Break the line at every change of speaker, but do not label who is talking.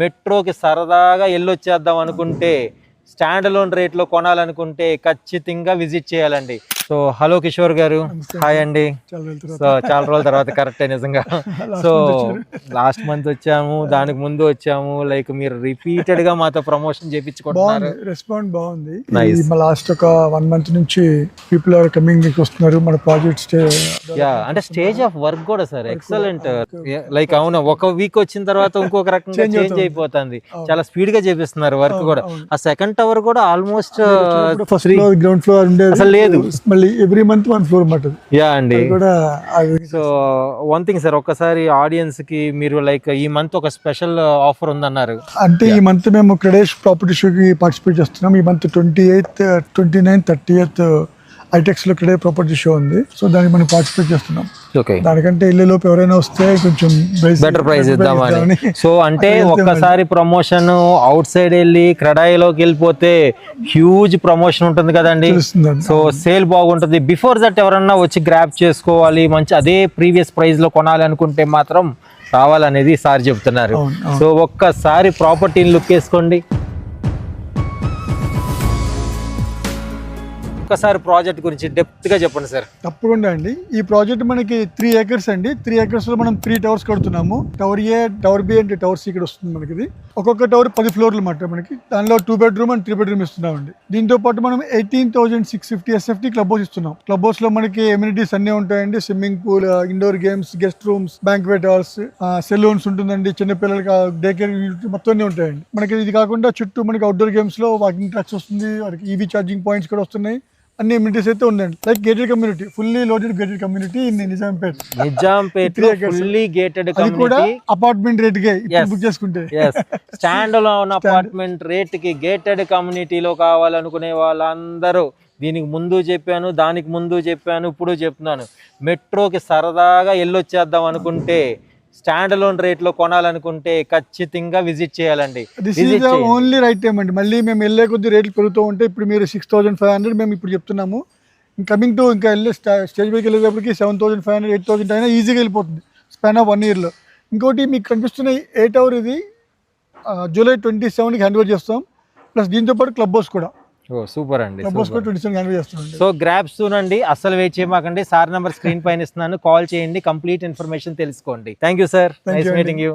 మెట్రోకి సరదాగా వెళ్ళొచ్చేద్దాం అనుకుంటే, stand alone రేట్లో కొనాలనుకుంటే ఖచ్చితంగా విజిట్ చేయాలండి. సో హలో కిషోర్ గారు, హాయ్ అండి. సో చాలా రోజుల తర్వాత కరెక్టే నిజంగా. సో లాస్ట్ మంత్ వచ్చాము, దానికి ముందు వచ్చాము. లైక్ మీరు రిపీటెడ్ గా మాతో ప్రమోషన్ చేయించుకుంటున్నారు.
రెస్పాన్స్ బాగుంది. లాస్ట్ ఒక 1 month నుంచి పీపుల్ ఆర్ కమింగ్ వస్తున్నారు మన ప్రాజెక్ట్.
అంటే స్టేజ్ ఆఫ్ వర్క్ కూడా సార్ ఎక్సలెంట్. లైక్ అవును, ఒక వీక్ వచ్చిన తర్వాత ఇంకొక రకంగా చేంజ్ అయిపోతుంది. చాలా స్పీడ్ గా చేపిస్తున్నారు వర్క్ కూడా. ఆ సెకండ్ టవర్ కూడా almost
first floor ground floor ఉండేది
అసలు లేదు.
మళ్ళీ ఎవ్రీ మంత్ 1 floor ఉంటుంది.
యా అండి.
సో
వన్ థింగ్ సార్, ఒక్కసారి ఆడియన్స్ కి మీరు లైక్ ఈ మంత్ ఒక స్పెషల్ ఆఫర్ ఉందన్నారు.
అంటే ఈ మంత్ మేము క్రెడేష్ ప్రాపర్టీ షోకి పార్టిసిపేట్ చేస్తున్నాం. ఈ మంత్ 28th, 29th, 30th ఐటెక్స్ లో క్రెడే ప్రాపర్టీ షో ఉంది. సో దానికి మనం పార్టిసిపేట్ చేస్తున్నాం. దానికంటే ఇల్లు లోపు ఎవరైనా వస్తే కొంచెం
బెటర్ ప్రైస్ ఇద్దామని. సో అంటే ఒక్కసారి ప్రమోషన్ అవుట్ సైడ్ వెళ్ళి క్రెడాయిలోకి వెళ్ళిపోతే హ్యూజ్ ప్రమోషన్ ఉంటుంది కదండి. సో సేల్ బాగుంటుంది. బిఫోర్ దట్ ఎవరన్నా వచ్చి గ్రాప్ చేసుకోవాలి, మంచి అదే ప్రీవియస్ ప్రైస్ లో కొనాలి అనుకుంటే మాత్రం రావాలనేది సార్ చెప్తున్నారు. సో ఒక్కసారి ప్రాపర్టీని లుక్ వేసుకోండి. ఒక్కసారి ప్రాజెక్ట్ గురించి డెప్త్ గా చెప్పండి సార్.
తప్పకుండా అండి. ఈ ప్రాజెక్ట్ మనకి 3 acres అండి. 3 acres లో మనం 3 towers కడుతున్నాము. టవర్ ఏ, టవర్ బి అంటే టవర్ సి ఇక్కడ వస్తుంది మనకి. ఇది ఒక్కొక్క టవర్ 10 floorలు అన్నమాట మనకి. దానిలో 2 bedroom అండ్ 3 bedroom ఇస్తున్నామండి. దీంతో పాటు మనం 18,650 SFT క్లబ్ హౌస్ ఇస్తున్నాం. క్లబ్ హౌస్ లో మనకి ఎమ్యూనిటీస్ అన్ని ఉంటాయండి. Swimming pool, indoor games, guest rooms, banquet halls, salons ఉంటుందండి. చిన్నపిల్లలకి డే కేర్ మొత్తం అన్ని ఉంటాయండి మనకి. ఇది కాకుండా చుట్టూ మనకి అవుట్డోర్ గేమ్స్ లో వాకింగ్ ట్రాక్స్ వస్తుంది. వాటికి ఈవీ ఛార్జింగ్ పాయింట్స్ కూడా వస్తున్నాయి. అన్ని ఎమ్యూనిటీస్ అయితే ఉందండి. Like gated community, fully loaded gated community in Nizampet.
Fully gated
అది కూడా అపార్ట్మెంట్ రేట్ కే బుక్ చేసుకుంటే.
స్టాండ్ అలోన్ అపార్ట్మెంట్ రేట్ కి గేటెడ్ కమ్యూనిటీలో కావాలనుకునే వాళ్ళందరూ, దీనికి ముందు చెప్పాను, దానికి ముందు చెప్పాను, ఇప్పుడు చెప్తున్నాను, మెట్రోకి సరదాగా వెళ్ళొచ్చేద్దాం అనుకుంటే, స్టాండ్ అలోన్ రేట్ లో కొనాలనుకుంటే ఖచ్చితంగా విజిట్ చేయాలండి.
ఓన్లీ రైట్ టైం అండి. మళ్ళీ మేము వెళ్ళే కొద్ది రేట్లు పెరుగుతూ ఉంటే ఇప్పుడు మీరు 6,500 మేము ఇప్పుడు చెప్తున్నాము. కమింగ్ టు ఇంకా వెళ్ళే స్టేజ్ పైకి వెళ్ళేటప్పటికి 7,500, 8,000 అయినా ఈజీగా వెళ్ళిపోతుంది స్పాన్ ఆఫ్ 1 year లో. ఇంకోటి మీకు కనిపిస్తున్న 8 hour ఇది July 27కి హ్యాండ్ ఓవర్ చేస్తాం. ప్లస్ దీంతో పాటు క్లబ్ హౌస్ కూడా.
సూపర్ అండి.
సో
గ్రాబ్స్ అండి, అస్సలు వెయిట్ చేయమాకండి. సార్ నెంబర్ స్క్రీన్ పైన ఇస్తున్నాను, కాల్ చేయండి, కంప్లీట్ ఇన్ఫర్మేషన్ తెలుసుకోండి. Thank you sir. Nice meeting you.